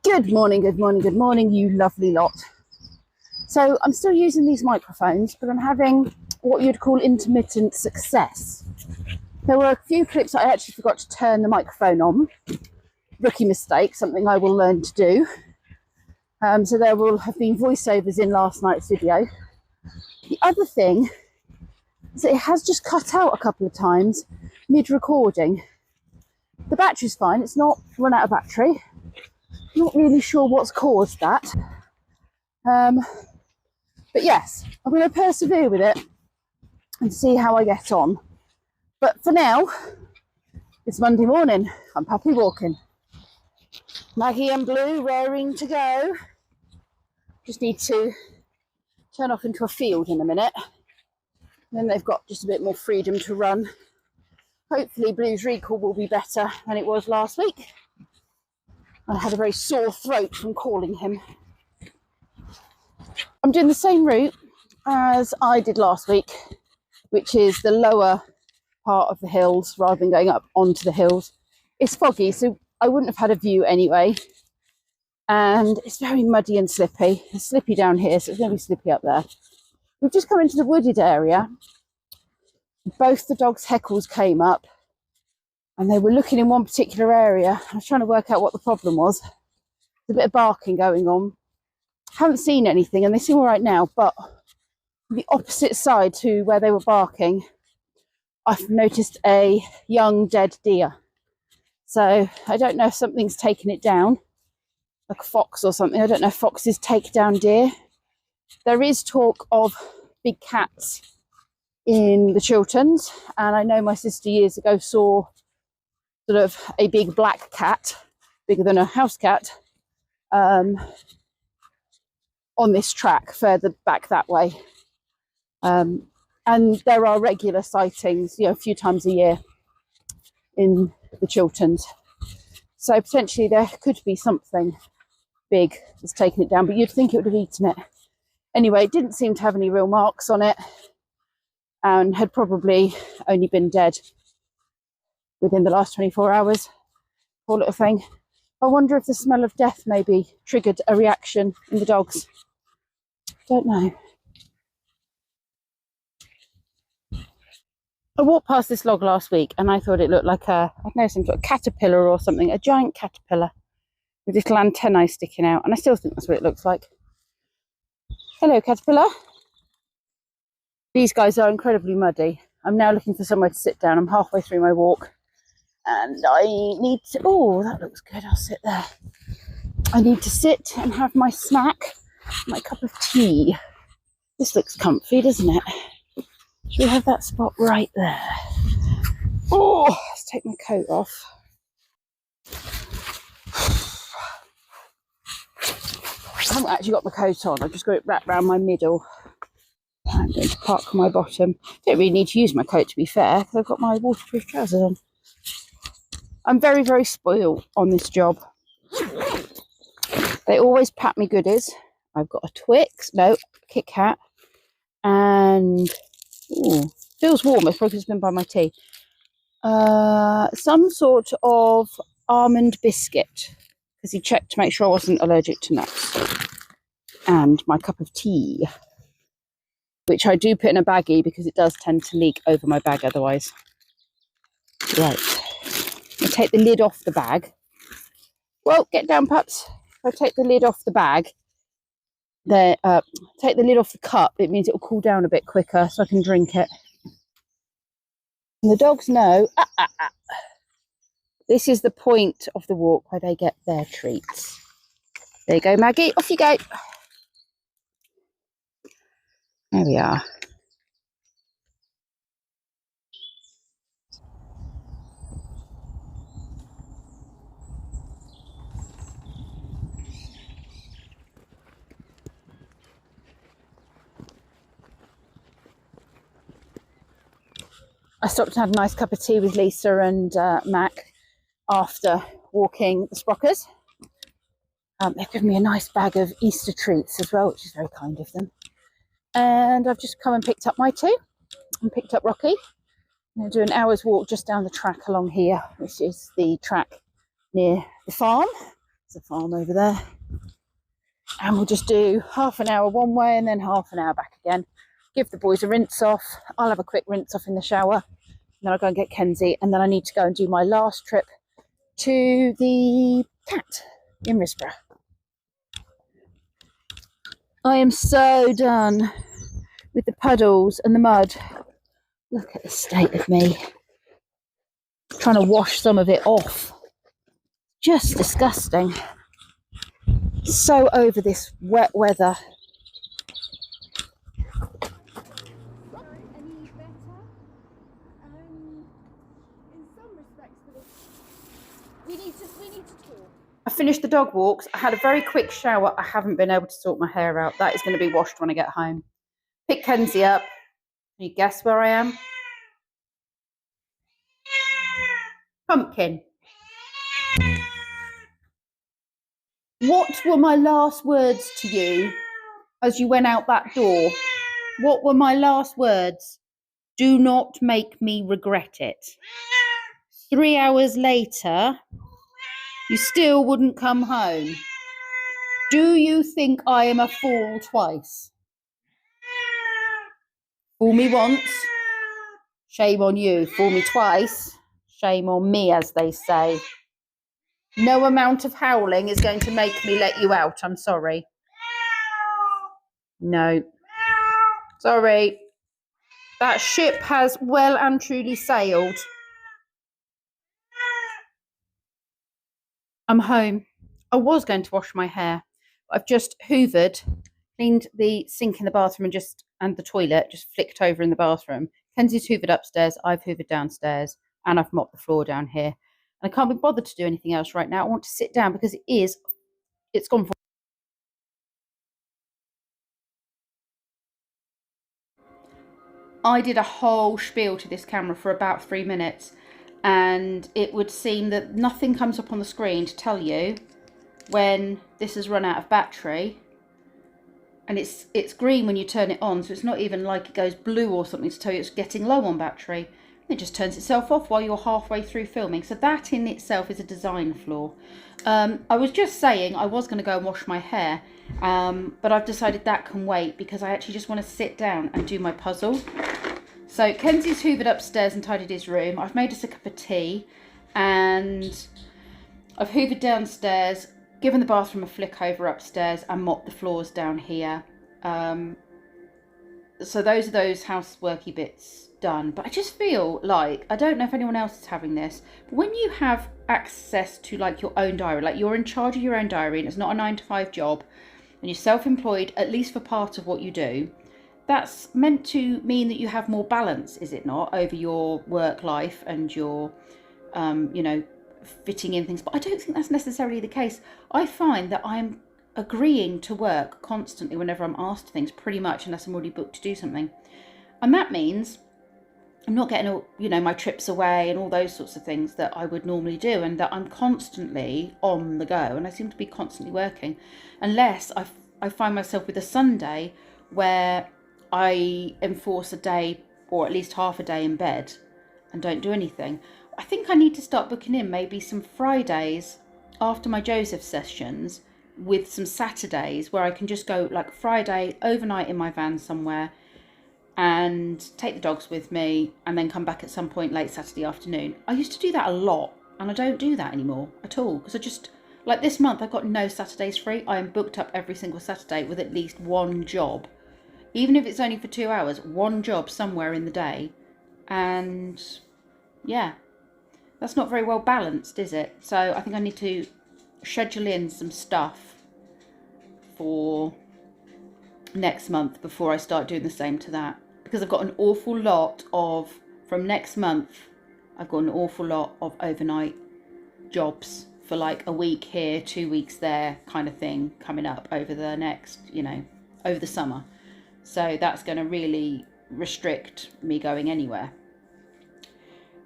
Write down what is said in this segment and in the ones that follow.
Good morning, good morning, good morning, you lovely lot. So I'm still using these microphones, but I'm having what you'd call intermittent success. There were a few clips I actually forgot to turn the microphone on. Rookie mistake, something I will learn to do. So there will have been voiceovers in last night's video. The other thing is that it has just cut out a couple of times mid-recording. The battery's fine, it's not run out of battery. Not really sure what's caused that. But yes, I'm going to persevere with it and see how I get on. But for now, it's Monday morning. I'm puppy walking. Maggie and Blue raring to go. Just need to turn off into a field in a minute. Then they've got just a bit more freedom to run. Hopefully Blue's recall will be better than it was last week. I had a very sore throat from calling him. I'm doing the same route as I did last week, which is the lower part of the hills rather than going up onto the hills. It's foggy, so I wouldn't have had a view anyway. And it's very muddy and slippy. It's slippy down here, so it's going to be slippy up there. We've just come into the wooded area. Both the dogs' heckles came up and they were looking in one particular area. I was trying to work out what the problem was. There's a bit of barking going on. Haven't seen anything and they seem all right now, but the opposite side to where they were barking, I've noticed a young dead deer. So I don't know if something's taken it down, like a fox or something. I don't know if foxes take down deer. There is talk of big cats in the Chilterns, and I know my sister years ago saw sort of a big black cat, bigger than a house cat, on this track further back that way. And there are regular sightings, a few times a year in the Chilterns. So potentially there could be something big that's taken it down, but you'd think it would have eaten it. Anyway, it didn't seem to have any real marks on it and had probably only been dead within the last 24 hours, poor little thing. I wonder if the smell of death maybe triggered a reaction in the dogs. Don't know. I walked past this log last week and I thought it looked like some sort of caterpillar or something, a giant caterpillar with little antennae sticking out, and I still think that's what it looks like. Hello, caterpillar. These guys are incredibly muddy. I'm now looking for somewhere to sit down. I'm halfway through my walk and I need to, oh, that looks good. I'll sit there. I need to sit and have my snack, my cup of tea. This looks comfy, doesn't it? Should we have that spot right there? Oh, let's take my coat off. I haven't actually got my coat on. I've just got it wrapped around my middle. I'm going to park my bottom. Don't really need to use my coat, to be fair, because I've got my waterproof trousers on. I'm very, very spoiled on this job. They always pack me goodies. I've got a Kit Kat, and feels warm. It's probably been by my tea. Some sort of almond biscuit, because he checked to make sure I wasn't allergic to nuts, and my cup of tea, which I do put in a baggie because it does tend to leak over my bag otherwise. Right, I take the lid off the bag. Well, get down, pups. If I take the lid off the bag, take the lid off the cup, it means it will cool down a bit quicker so I can drink it. And the dogs know, this is the point of the walk where they get their treats. There you go, Maggie, off you go. There we are. I stopped and had a nice cup of tea with Lisa and Mac after walking the Sprockers. They've given me a nice bag of Easter treats as well, which is very kind of them. And I've just come and picked up my two and picked up Rocky. I'm going to do an hour's walk just down the track along here, which is the track near the farm. There's a farm over there. And we'll just do half an hour one way and then half an hour back again. Give the boys a rinse off. I'll have a quick rinse off in the shower. Then I'll go and get Kenzie. And then I need to go and do my last trip to the cat in Risborough. I am so done with the puddles and the mud. Look at the state of me. Trying to wash some of it off. Just disgusting. So over this wet weather. Any better? In some respects, we need to talk. I finished the dog walks. I had a very quick shower. I haven't been able to sort my hair out. That is going to be washed when I get home. Pick Kenzie up. Can you guess where I am? Pumpkin. What were my last words to you as you went out that door? What were my last words? Do not make me regret it. 3 hours later, you still wouldn't come home. Do you think I am a fool twice? Fool me once, shame on you. Fool me twice, shame on me, as they say. No amount of howling is going to make me let you out. I'm sorry. No. Sorry. That ship has well and truly sailed. I'm home. I was going to wash my hair. I've just hoovered, cleaned the sink in the bathroom and the toilet, just flicked over in the bathroom. Kenzie's hoovered upstairs. I've hoovered downstairs, and I've mopped the floor down here. And I can't be bothered to do anything else right now. I want to sit down because it's gone for. I did a whole spiel to this camera for about 3 minutes, and it would seem that nothing comes up on the screen to tell you when this has run out of battery. And it's green when you turn it on, so it's not even like it goes blue or something to tell you it's getting low on battery. It just turns itself off while you're halfway through filming. So that in itself is a design flaw. I was just saying I was going to go and wash my hair, but I've decided that can wait because I actually just want to sit down and do my puzzle. So Kenzie's hoovered upstairs and tidied his room. I've made us a cup of tea, and I've hoovered downstairs, given the bathroom a flick over upstairs, and mopped the floors down here. So those are those houseworky bits done. But I just feel like, I don't know if anyone else is having this, but when you have access to like your own diary, like you're in charge of your own diary and it's not a 9-to-5 job and you're self-employed, at least for part of what you do, that's meant to mean that you have more balance, is it not, over your work life and your, fitting in things. But I don't think that's necessarily the case. I find that I'm agreeing to work constantly whenever I'm asked things, pretty much, unless I'm already booked to do something. And that means I'm not getting all, my trips away and all those sorts of things that I would normally do, and that I'm constantly on the go, and I seem to be constantly working, unless I find myself with a Sunday where I enforce a day or at least half a day in bed and don't do anything. I think I need to start booking in maybe some Fridays after my Joseph sessions with some Saturdays where I can just go like Friday overnight in my van somewhere and take the dogs with me and then come back at some point late Saturday afternoon. I used to do that a lot, and I don't do that anymore at all, because I just, like this month, I've got no Saturdays free. I am booked up every single Saturday with at least one job, even if it's only for 2 hours, one job somewhere in the day. And yeah, that's not very well balanced, is it? So I think I need to schedule in some stuff for next month before I start doing the same to that, because I've got an awful lot of, from next month, I've got an awful lot of overnight jobs for like a week here, 2 weeks there kind of thing coming up over the next, over the summer. So that's going to really restrict me going anywhere.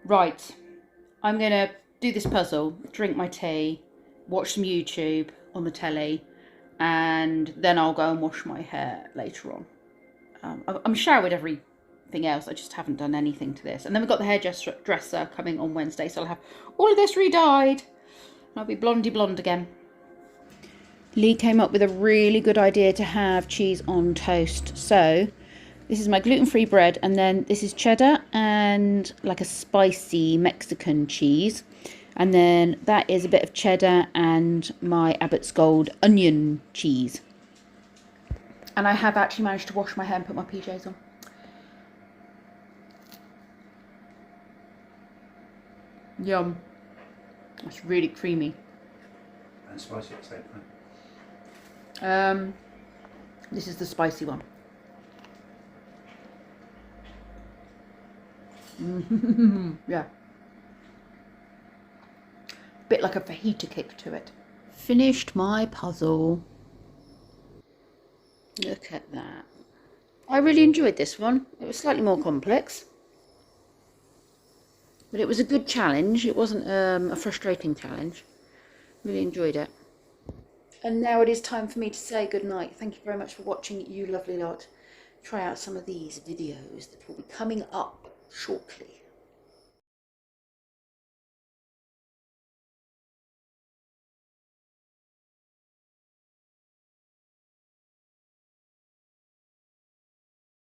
Right, I'm going to do this puzzle, drink my tea, watch some YouTube on the telly, and then I'll go and wash my hair later on. I'm showered everything else, I just haven't done anything to this. And then we've got the hairdresser coming on Wednesday, so I'll have all of this re-dyed and I'll be blondie blonde again. Lee came up with a really good idea to have cheese on toast. So this is my gluten-free bread, and then this is cheddar and like a spicy Mexican cheese. And then that is a bit of cheddar and my Abbott's Gold onion cheese. And I have actually managed to wash my hair and put my PJs on. Yum. That's really creamy. And spicy at the same time. This is the spicy one. Yeah. Bit like a fajita kick to it. Finished my puzzle. Look at that. I really enjoyed this one. It was slightly more complex, but it was a good challenge. It wasn't a frustrating challenge. Really enjoyed it. And now it is time for me to say goodnight. Thank you very much for watching, you lovely lot. Try out some of these videos that will be coming up shortly.